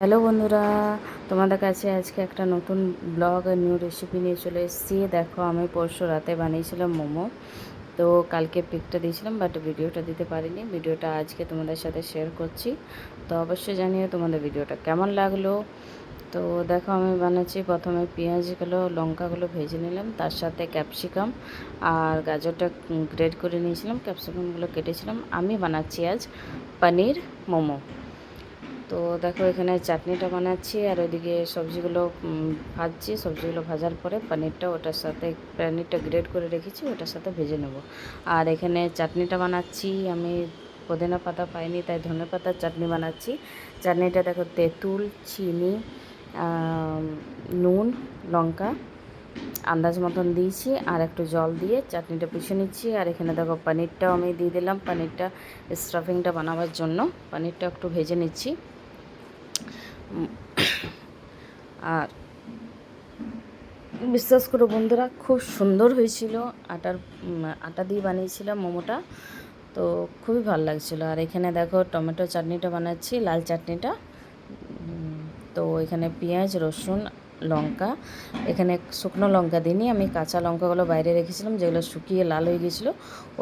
Hello বন্ধুরা, তোমাদের কাছে আজকে একটা নতুন ব্লগ আর নিউ রেসিপি নিয়ে চলে এসেছি। দেখো, আমি পরশু রাতে বানিয়েছিলাম মোমো। তো কালকে পিকটা দিয়েছিলাম, বাট ভিডিওটা দিতে পারিনি। ভিডিওটা আজকে তোমাদের সাথে শেয়ার করছি। তো অবশ্যই জানিও তোমাদের ভিডিওটা কেমন লাগলো। তো দেখো, আমি বানাচ্ছি। প্রথমে পেঁয়াজগুলো লঙ্কাগুলো ভেজে নিলাম, তার সাথে ক্যাপসিকাম আর গাজরটা গ্রেড করে নিয়েছিলাম, ক্যাপসিকামগুলো কেটেছিলাম। আমি বানাচ্ছি আজ পনির মোমো। তো দেখো, এখানে চাটনিটা বানাচ্ছি আর ওইদিকে সবজিগুলো ভাজছি। সবজিগুলো ভাজার পরে পনিরটা গ্রেট করে রেখেছি, ওটার সাথে ভেজে নেব। আর এখানে চাটনিটা বানাচ্ছি আমি। পুদিনা পাতা পাইনি, তাই ধনে পাতার চাটনি বানাচ্ছি। চাটনিটা দেখো, তেঁতুল, চিনি, নুন, লঙ্কা আন্দাজ মতন দিয়েছি, আর একটু জল দিয়ে চাটনিটা পিষে নিচ্ছি। আর এখানে দেখো, পনিরটাও আমি দিয়ে দিলাম। পনিরটা স্টাফিংটা বানাবার জন্য পনিরটা একটু ভেজে নিচ্ছি। আর বিশ্বাস করো বন্ধুরা, খুব সুন্দর হয়েছিল। আটা দিয়ে বানিয়েছিলাম মোমোটা, তো খুবই ভালো লাগছিলো। আর এখানে দেখো, টমেটো চাটনিটা বানাচ্ছি, লাল চাটনিটা। তো এখানে পেঁয়াজ, রসুন, লঙ্কা, এখানে শুকনো লঙ্কা দিইনি, আমি কাঁচা লঙ্কাগুলো বাইরে রেখেছিলাম, যেগুলো শুকিয়ে লাল হয়ে গেছিলো,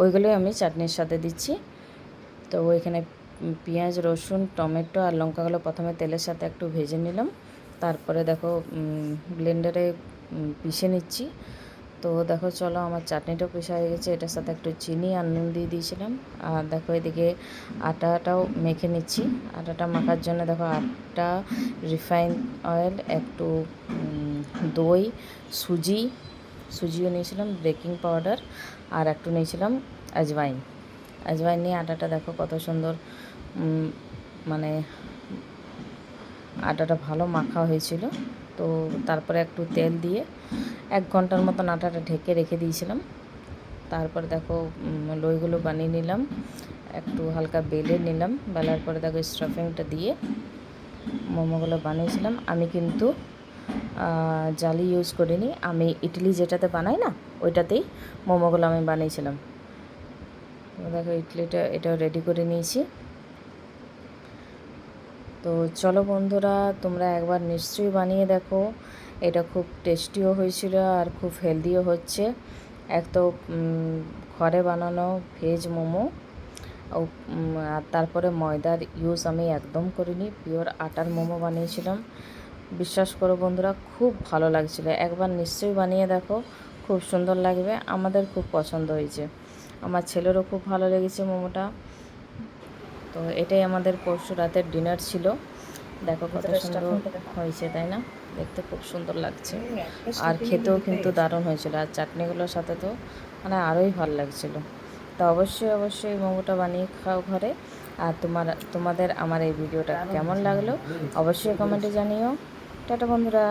ওইগুলোই আমি চাটনির সাথে দিচ্ছি। তো এখানে পেঁয়াজ, রসুন, টমেটো আর লঙ্কাগুলো প্রথমে তেলের সাথে একটু ভেজে নিলাম। তারপরে দেখো, ব্লেন্ডারে পিষে নিচ্ছি। তো দেখো, চলো, আমার চাটনিটাও পেশা হয়ে গেছে। এটার সাথে একটু চিনি আর নুন দিয়ে দিয়েছিলাম। আর দেখো, এদিকে আটাটাও মেখে নিচ্ছি। আটাটা মাখার জন্য দেখো, আটা, রিফাইন অয়েল, একটু দই, সুজিও নিয়েছিলাম, বেকিং পাউডার, আর একটু নিয়েছিলাম আজওয়াইন নিয়ে আটাটা দেখো কত সুন্দর, মানে আটাটা ভালো মাখা হয়েছিল। তো তারপরে একটু তেল দিয়ে 1 ঘন্টার মতন আটাটা ঢেকে রেখে দিয়েছিলাম। তারপরে দেখো, লইগুলো বানিয়ে নিলাম, একটু হালকা বেলে নিলাম। বেলার পরে দেখো, স্টাফিংটা দিয়ে মোমোগুলো বানিয়েছিলাম। আমি কিন্তু জালি ইউজ করিনি, আমি ইডলি যেটাতে বানাই না, ওইটাতেই মোমোগুলো আমি বানিয়েছিলাম। দেখো, এটাও রেডি করে নিয়েছি। তো চলো বন্ধুরা, তোমরা একবার নিশ্চয়ই বানিয়ে দেখো। এটা খুব টেস্টিও হয়েছিল আর খুব হেলদিও হচ্ছে। এক তো ঘরে বানানো ভেজ মোমো, আর তারপরে ময়দার ইউজ আমি একদম করিনি, পিওর আটার মোমো বানিয়েছিলাম। বিশ্বাস করো বন্ধুরা, খুব ভালো লাগছিল। একবার নিশ্চয়ই বানিয়ে দেখো, খুব সুন্দর লাগবে। আমাদের খুব পছন্দ হয়েছে, আমার ছেলেরও খুব ভালো লেগেছে মোমোটা। তো এটাই আমাদের পরশু রাতের ডিনার ছিল। দেখো কত সুন্দর হয়েছে, তাই না? দেখতে খুব সুন্দর লাগছে, আর খেতেও কিন্তু দারুণ হয়েছিল। আর চাটনিগুলোর সাথে তো মানে আরোই ভালো লাগছিল। তো অবশ্যই মোমোটা বানিয়ে খাও ঘরে। আর তোমাদের আমার এই ভিডিওটা কেমন লাগলো অবশ্যই কমেন্টে জানিও। টাটা বন্ধুরা।